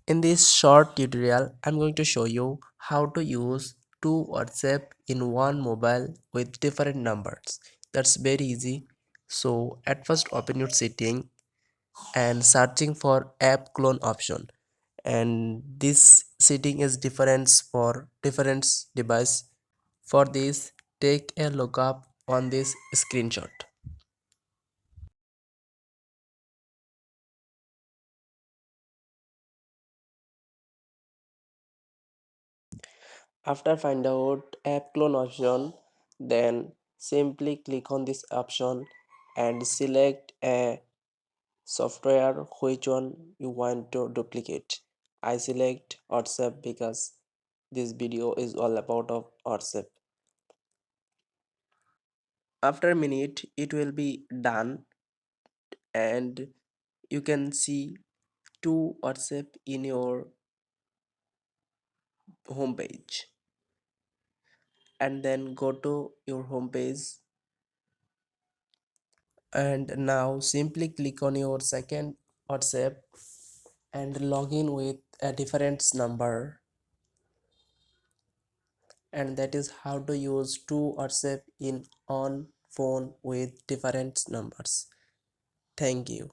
In this short tutorial, I'm going to show you how to use two WhatsApp in one mobile with different numbers. That's very easy. So at first open your setting and searching for app clone option. And this setting is different for different device. For this, take a look up on this screenshot. After find out app clone option, then simply click on this option and select a software which one you want to duplicate. I select WhatsApp because this video is all about of WhatsApp. After a minute it will be done and you can see two WhatsApp in your home page, and then go to your home page and now simply click on your second WhatsApp and log in with a different number, and that is how to use two WhatsApp in on phone with different numbers. Thank you.